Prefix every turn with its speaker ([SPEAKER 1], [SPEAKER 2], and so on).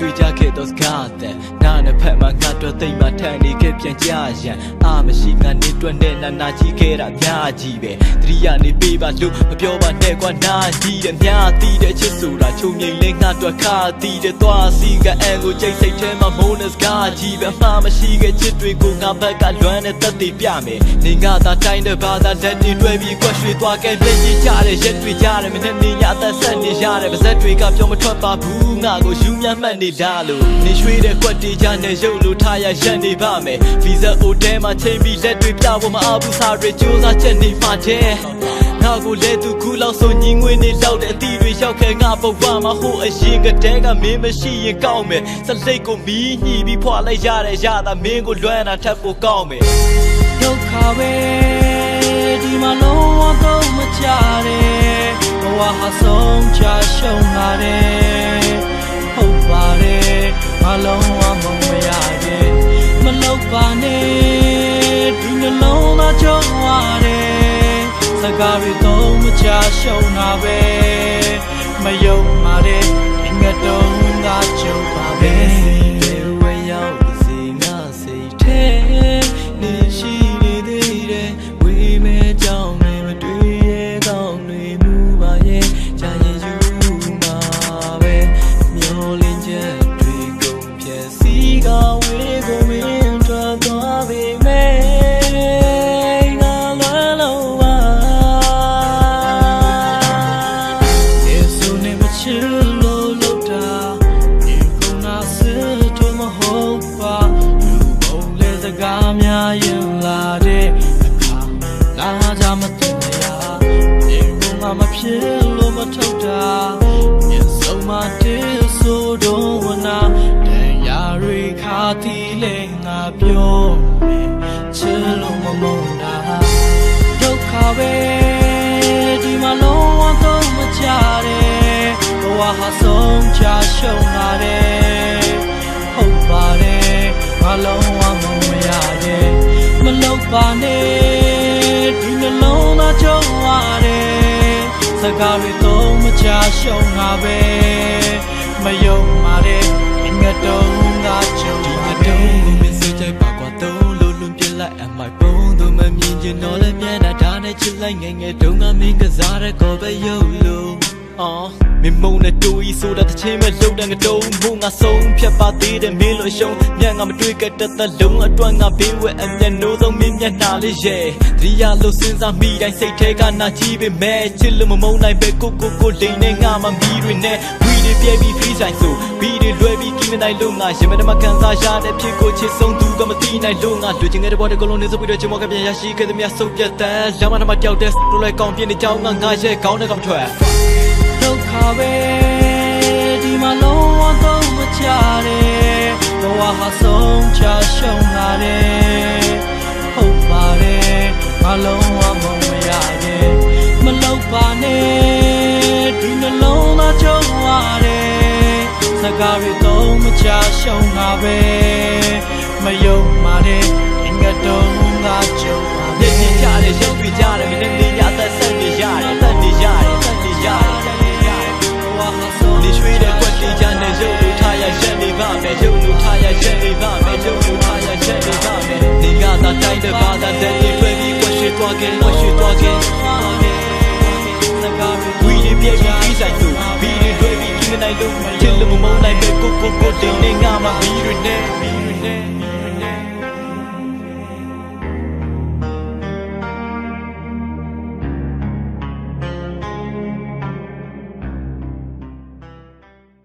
[SPEAKER 1] ရွှေကြခဲ့တော့စကားတဲ့နာနဲ့ဖက်မှာငါတော့တိတ်မှထန်နေခဲ့ပြန်ကြရန်မရှိငါနေတွက်နဲ့နာကြီးခဲ့တာများကြီးပဲတတိယနေပေးပါလို့မပြောပါနဲ့ကွာနာကြီးတဲ့များတီးတဲ့ချစ်ဆိုတာချုံမြိန်လဲငါတော့ခါတီးတဲ့သွားစီကအန်ကိုကြိတ်စိတ်ထဲမှာမုန်းတဲ့စကားကြီးပဲမှာမရှိခဲ့ချစ်တွေကိုငါဘက်ကလွမ်းတဲ့သက်သေပြမယ်နေငါသာတိုင်းတဲ့ဘာသာလက်တွေတွဲပြီးကွက်ရွှေသွားခဲ့ပြည့်ရကြတဲ့ရက်တွေကြတယ်မနဲ့နေရသက်ဆက်နေရတယ်ပါဇက်တွေကပြောမထွက်ပါဘူးငါကိုယူမြတ်မှတ်နေလားလို့နေရွှေတဲ့ကွက်တွေကြနဲ့ရုပ်လို့ထားရရက်နေပါမယ်ဗီဇာအိုတဲမှာချိန်ပြီးလက်တွေပြဖို့မအားဘူးစားတွေကြိုးစားချက်နေပါတဲ့ငါကိုလဲသူခုလောက်ဆိုညီငွေနေလောက်တဲ့အတီးတွေရောက်ခဲ့ငါဘဝမှာဟိုအရင်ကတည်းကမင်းမရှိရင်ကောင်းမယ်စလိတ်ကိုမီးညှိပြီးဖွာလိုက်ရတဲ့ရတာမင်းကိုလွမ်းတာထပ်ဖို့ကောင်းမယ်
[SPEAKER 2] ဒုက္ခပဲဒီမှာလုံးဝတော့မကြတဲ့ဘဝဟာဆုံးချရှုံးလာတယ်ဟုတ်ပါတယ်မလုံးဝမမရတဲ့မလောက်ပါနဲ့ဒီနှလုံးသားကြုံရတယ်စကားတွေတော့မချရှုံးတာပဲမယုံပါတဲ့ဒီငတ်တုံးကကြုံပါပဲ
[SPEAKER 1] ဝဲရောက်စီငါစိတ်ထဲနေရှိနေသေးတယ်ဝေးမဲကြောင်းတွေမတွေ့ရကောင်းတွေမူပါရဲ့ကြာရင်ယူမှာပဲမျောလင်းချက်တွေကုန်ပြည့်စီကဝေးကိုမင်းထွက်သွားပေမဲ့
[SPEAKER 2] များရင်လာတဲ့အခါလာကြမသိမရဒီကမှမဖြစ်လို့မထုတ်တာမြင်ဆုံးမတည်းဆိုတော့ဝနာတရားတွေခါတီးလဲငါပြောမယ်ချစ်လို့မမုန်းတာဒုက္ခပဲဒီမှာလုံးဝတော့မကြတဲ့ဘဝဟာဆုံးချရှုံးလာတယ်ဟုတ်ပါတယ်မလုံးဝမရမလောက်ပါနဲ့ဒီနှလုံးသားကြုံရတယ်စကားတွေတော့မချရှုံးတာပဲမယုံပါတဲ့ဒီငတ်တုံးကကြုံ
[SPEAKER 1] ပါပဲမင်းစိတ်ကြိုက်ပါကွာတော့လို့လွန်ပြလိုက်အမိုက်ပုံတို့မမြင်ချင်တော့လည်းမြန်တာဒါနဲ့ချစ်လိုက်ငယ်ငယ်တုန်းကမင်းကစားတဲ့ကောပဲယုံလို့မင်းမုံနဲ့တူဤဆိုတာတစ်ချင်းပဲလှုပ်တဲ့ငတုံးမို့ငါဆုံးဖြတ်ပါသေးတယ်မင်းလိုရှုံးညံ့ငါမတွေ့ကြတဲ့သက်လုံးအတွန်းငါဘေးဝဲအမျက်နှိုးဆုံးမင်းမျက်နှာလေးရဲ့တရိယာလို့စဉ်းစားမိတိုင်းစိတ်ထဲကနာကြည့်ပေမဲ့ချစ်လို့မမုန်းနိုင်ပဲကိုလိန်နဲ့ငါမှမီးတွေနဲ့ဝီတွေပြဲပြီးဖီးဆိုင်ဆိုဘီတွေလွဲပြီးကိမနိုင်လို့ငါရင်မတမကန်စားရတဲ့ဖြစ်ကိုချစ်ဆုံးသူကမသိနိုင်လို့ငါလူချင်းငယ်တဲ့ဘောတဲ့ကလုံးနေစပြီးတော့ချမောကပြန်ရရှိခဲ့တဲ့မြတ်ဆုပ်ပြတ်တဲ့လမ်းမထမတယောက်တဲ့လိုလိုက်ကောင်းပြင်းနေကြောင်းငါရဲ့ခေါင်းနဲ့ကမထွက်
[SPEAKER 2] ဒုက္ခပဲဒီမှာလုံးဝတော့မကြတဲ့ဘဝဟာဆုံးချရှုံးလာတယ်ဟုတ်ပါတယ်မလုံးဝမမရတဲ့မလောက်ပါနဲ့ဒီနှလုံးသားကြုံရတယ်စကားတွေတော့မချရှုံးတာပဲမယုံပါတဲ့ဒီငတ်တုံးကကြုံပါပဲ
[SPEAKER 1] နေကြတဲ့ရုပ်တွေကြတယ်မင်းနေရသက်ဆက်နေရတယ်သက်နေရတယ်သက်နေရတယ်နေရွှေတဲ့ကွက်တီကြနဲ့ရုပ်လို့ထားရရက်နေပါမယ်ရုပ်လို့ထားရရက်နေပါမယ်ရုပ်လို့ထားရရက်နေပါမယ်ဒီကသာတိုင်းတဲ့ဘာသာတဲ့တွေတွေ့ပြီးကွက်ရွှေသွားခဲ့ကွက်ရွှေသွားခဲ့ဝီတွေပြည့်ပြီးဆိုင်သူဘီတွေတွေ့ပြီးကိမနိုင်လို့ချစ်လို့မမုန်းနိုင်ပဲကိုလိန်နဲ့ငါမှဘီတွေနဲ့